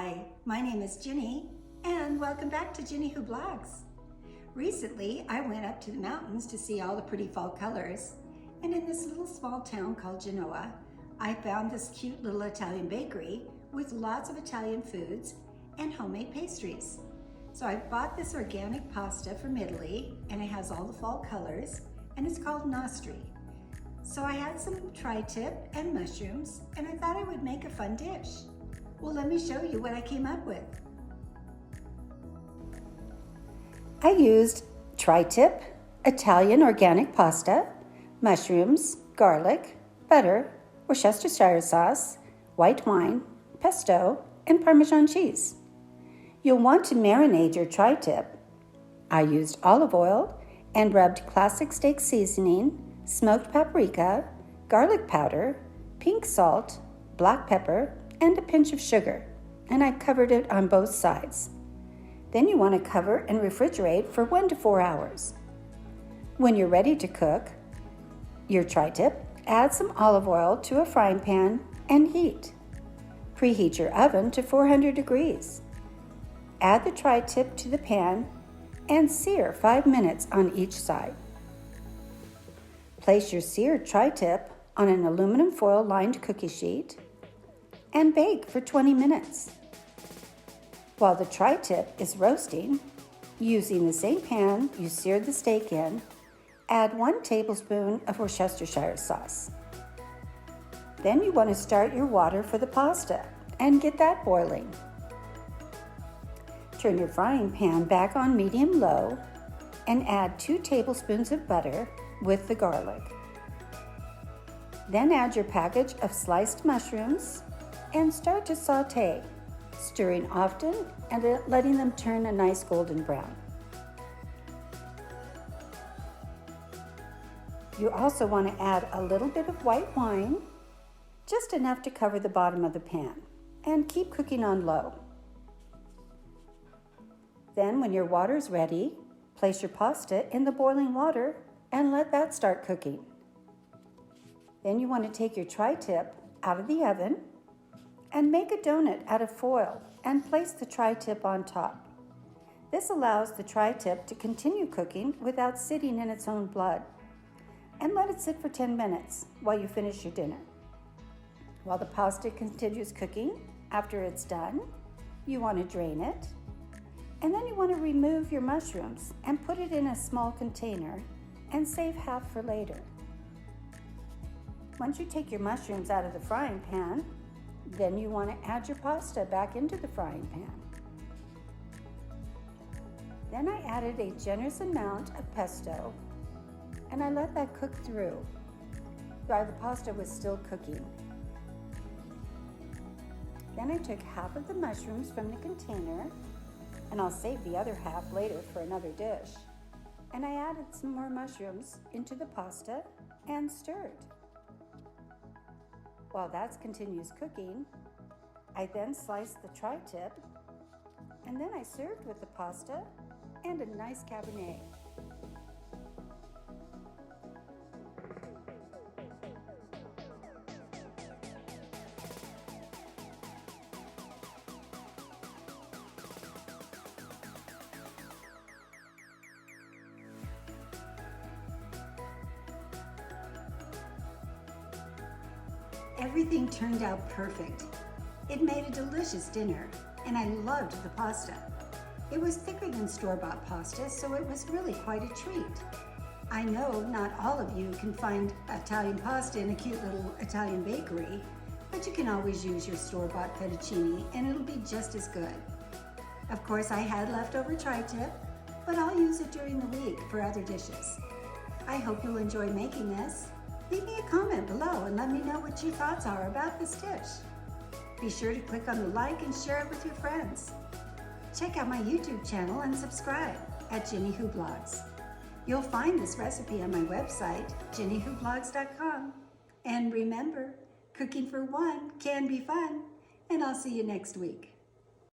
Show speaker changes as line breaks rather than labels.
Hi, my name is Ginny, and welcome back to Ginny Who Blogs. Recently, I went up to the mountains to see all the pretty fall colors, and in this little small town called Genoa, I found this cute little Italian bakery with lots of Italian foods and homemade pastries. So I bought this organic pasta from Italy, and it has all the fall colors, and it's called Nastri. So I had some tri-tip and mushrooms, and I thought I would make a fun dish. Well, let me show you what I came up with. I used tri-tip, Italian organic pasta, mushrooms, garlic, butter, Worcestershire sauce, white wine, pesto, and Parmesan cheese. You'll want to marinate your tri-tip. I used olive oil and rubbed classic steak seasoning, smoked paprika, garlic powder, pink salt, black pepper, and a pinch of sugar, and I covered it on both sides. Then you want to cover and refrigerate for 1 to 4 hours. When you're ready to cook your tri-tip, add some olive oil to a frying pan and heat. Preheat your oven to 400 degrees. Add the tri-tip to the pan and sear 5 minutes on each side. Place your seared tri-tip on an aluminum foil lined cookie sheet and bake for 20 minutes. While the tri-tip is roasting, using the same pan you seared the steak in, add 1 tablespoon of Worcestershire sauce. Then you want to start your water for the pasta and get that boiling. Turn your frying pan back on medium-low and add 2 tablespoons of butter with the garlic. Then add your package of sliced mushrooms and start to saute, stirring often and letting them turn a nice golden brown. You also want to add a little bit of white wine, just enough to cover the bottom of the pan, and keep cooking on low. Then when your water's ready, place your pasta in the boiling water and let that start cooking. Then you want to take your tri-tip out of the oven and make a donut out of foil and place the tri-tip on top. This allows the tri-tip to continue cooking without sitting in its own blood. And let it sit for 10 minutes while you finish your dinner. While the pasta continues cooking, after it's done, you want to drain it. And then you want to remove your mushrooms and put it in a small container and save half for later. Once you take your mushrooms out of the frying pan, then you want to add your pasta back into the frying pan. Then I added a generous amount of pesto and I let that cook through while the pasta was still cooking. Then I took half of the mushrooms from the container, and I'll save the other half later for another dish. And I added some more mushrooms into the pasta and stirred. While that continues cooking, I then sliced the tri-tip, and then I served with the pasta and a nice Cabernet. Everything turned out perfect. It made a delicious dinner, and I loved the pasta. It was thicker than store-bought pasta, so it was really quite a treat. I know not all of you can find Italian pasta in a cute little Italian bakery, but you can always use your store-bought fettuccini, and it'll be just as good. Of course, I had leftover tri-tip, but I'll use it during the week for other dishes. I hope you'll enjoy making this. Leave me a comment below and let me know what your thoughts are about this dish. Be sure to click on the like and share it with your friends. Check out my YouTube channel and subscribe at Ginny Who Blogs. You'll find this recipe on my website, ginnyWhoBlogs.com. And remember, cooking for one can be fun, and I'll see you next week.